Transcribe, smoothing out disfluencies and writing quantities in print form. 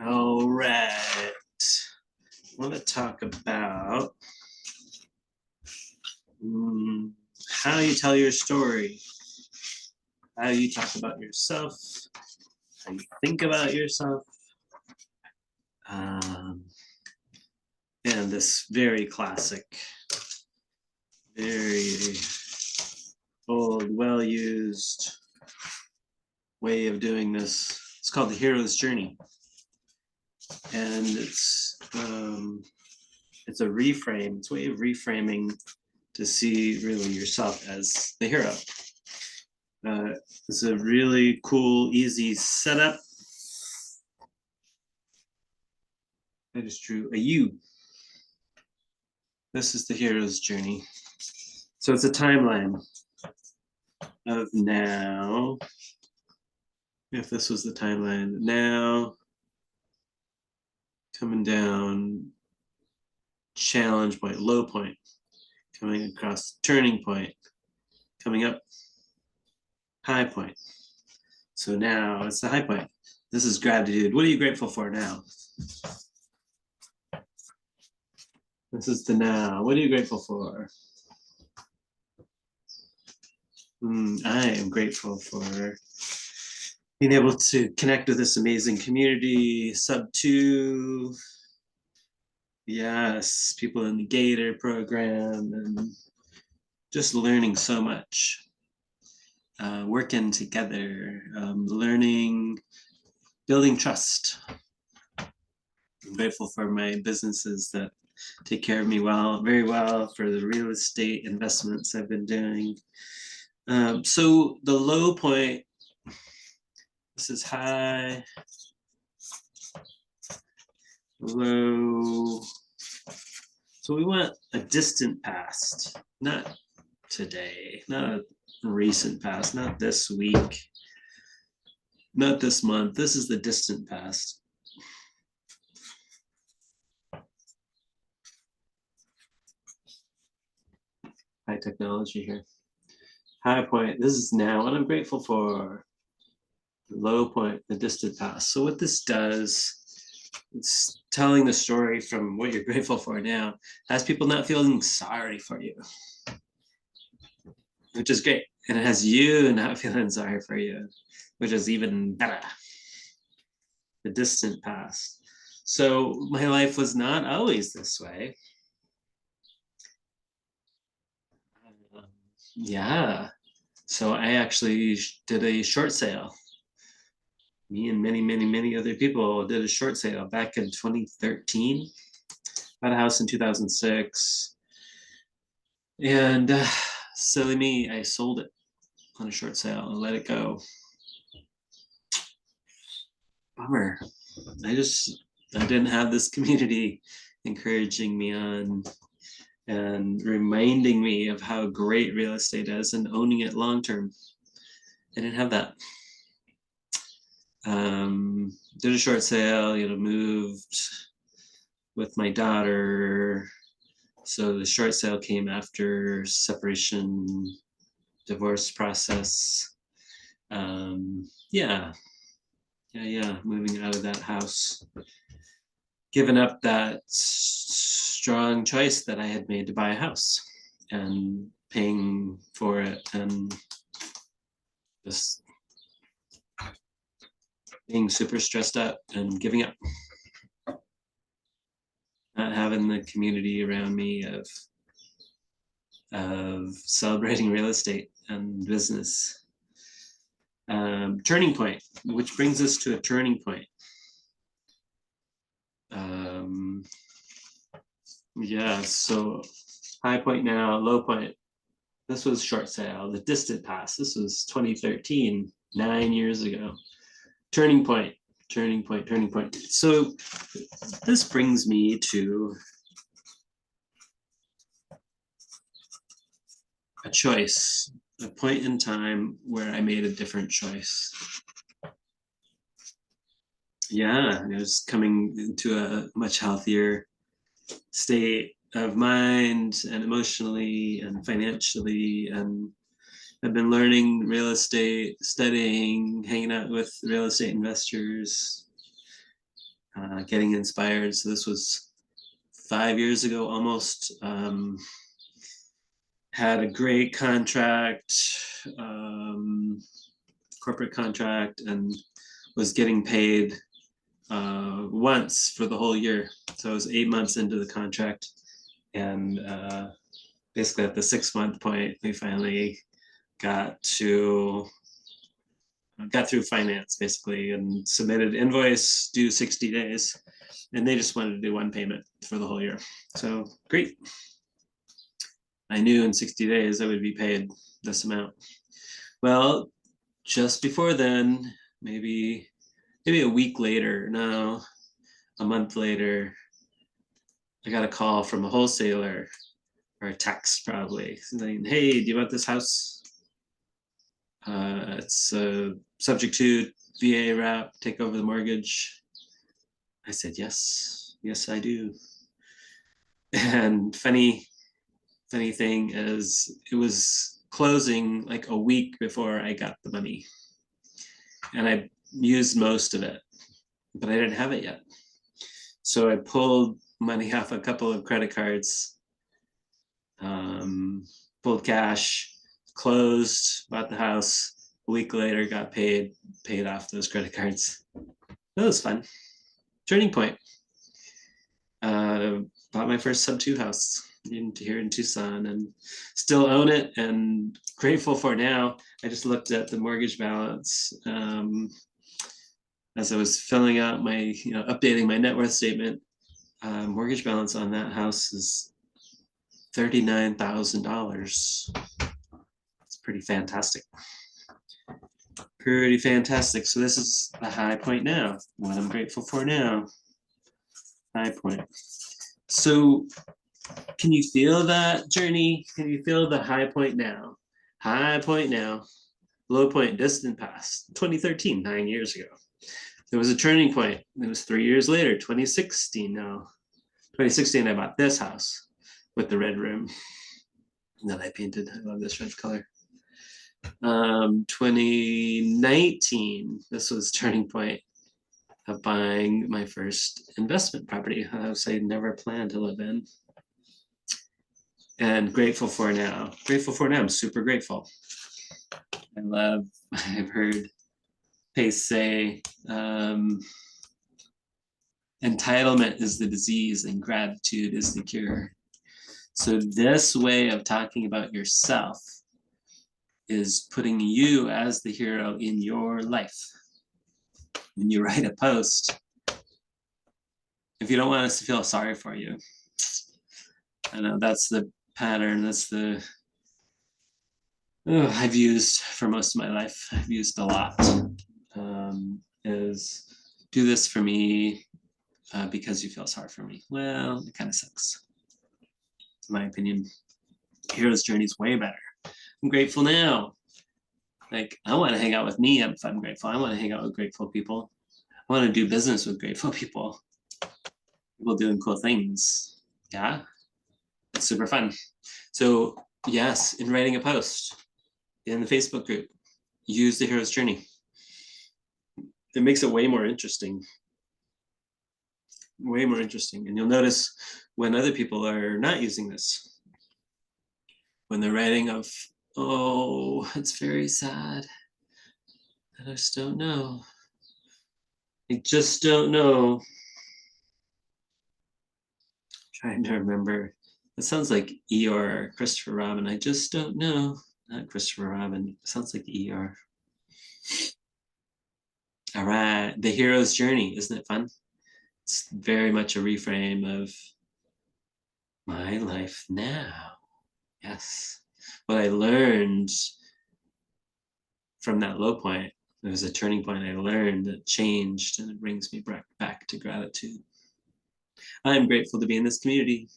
All right. I want to talk about how you tell your story, how you talk about yourself, how you think about yourself. Um, and this very classic, very old, well used way of doing this. It's called the hero's journey. And it's a reframe, it's a way of reframing to see really yourself as the hero. It's a really cool, easy setup. I just drew a U. This is the hero's journey. So it's a timeline of now. If this was the timeline, now, coming down, challenge point, low point, coming across, turning point, coming up, high point. So now it's the high point. This is gratitude. What are you grateful for now? This is the now. What are you grateful for? I am grateful for being able to connect with this amazing community, Subto. Yes, people in the Gator program, and just learning so much. Working together, learning, building trust. I'm grateful for my businesses that take care of me very well, for the real estate investments I've been doing. So the low point, this is high, low. So we want a distant past, not today, not a recent past, not this week, not this month. This is the distant past. High technology here. High point, this is now what I'm grateful for. Low point, the distant past. So what this does, it's telling the story from what you're grateful for now, has people not feeling sorry for you, which is great. And it has you not feeling sorry for you, which is even better. The distant past. So my life was not always this way. Yeah. So I actually did a short sale. Me and many other people did a short sale back in 2013. Bought a house in 2006. And silly me, I sold it on a short sale and let it go. Bummer. I didn't have this community encouraging me on and reminding me of how great real estate is and owning it long term. I didn't have that. Did a short sale, moved with my daughter. So the short sale came after separation, divorce process. Yeah, moving out of that house, giving up that strong choice that I had made to buy a house and paying for it, and just being super stressed out and giving up, not having the community around me of celebrating real estate and business. Turning point, which brings us to a turning point. Yeah, so high point now, low point. This was short sale, the distant past. This was 2013, 9 years ago. Turning point, turning point, turning point. So this brings me to a choice, a point in time where I made a different choice. Yeah, I was coming into a much healthier state of mind and emotionally and financially, and I've been learning real estate, studying, hanging out with real estate investors, getting inspired. So this was 5 years ago almost. Had a great contract, corporate contract, and was getting paid once for the whole year. So I was 8 months into the contract, and basically at the 6 month point, we finally got through finance basically and submitted invoice due 60 days, and they just wanted to do one payment for the whole year. So great. I knew in 60 days I would be paid this amount. Well, just before then, maybe a week later, no, a month later, I got a call from a wholesaler, or a text probably, saying, "Hey, do you want this house? It's subject to VA wrap, take over the mortgage." I said, "Yes, yes, I do." And funny thing is, it was closing like a week before I got the money, and I used most of it, but I didn't have it yet. So I pulled money off a couple of credit cards, pulled cash, closed, bought the house. A week later, got paid off those credit cards. That was fun. Turning point. Bought my first Subto house here in Tucson, and still own it, and grateful for now. I just looked at the mortgage balance as I was filling out my, updating my net worth statement. Mortgage balance on that house is $39,000. It's pretty fantastic. Pretty fantastic. So this is the high point now. What I'm grateful for now. High point. So can you feel that journey? Can you feel the high point now? High point now. Low point distant past. 2013, 9 years ago. There was a turning point. It was 3 years later, 2016 now. 2016, I bought this house with the red room that I painted. I love this red color. 2019, this was turning point of buying my first investment property, a house I never planned to live in. And grateful for now. Grateful for now. I'm super grateful. I've heard Pace say, entitlement is the disease and gratitude is the cure. So this way of talking about yourself is putting you as the hero in your life. When you write a post, if you don't want us to feel sorry for you, I know that's the pattern, that's the I've used for most of my life. I've used a lot. Is do this for me because you feel sorry for me. Well, it kind of sucks. In my opinion, hero's journey is way better. I'm grateful now. Like, I want to hang out with me if I'm grateful. I want to hang out with grateful people. I want to do business with grateful people. People doing cool things. Yeah, it's super fun. So yes, in writing a post in the Facebook group, use the hero's journey. It makes it way more interesting. Way more interesting. And you'll notice when other people are not using this, when they're writing of, oh, it's very sad. I just don't know. I just don't know. Trying to remember. It sounds like Eeyore, Christopher Robin. I just don't know. Not Christopher Robin. It sounds like Eeyore. All right. The hero's journey. Isn't it fun? It's very much a reframe of my life now. Yes. What I learned from that low point, it was a turning point I learned that changed, and it brings me back to gratitude. I'm grateful to be in this community.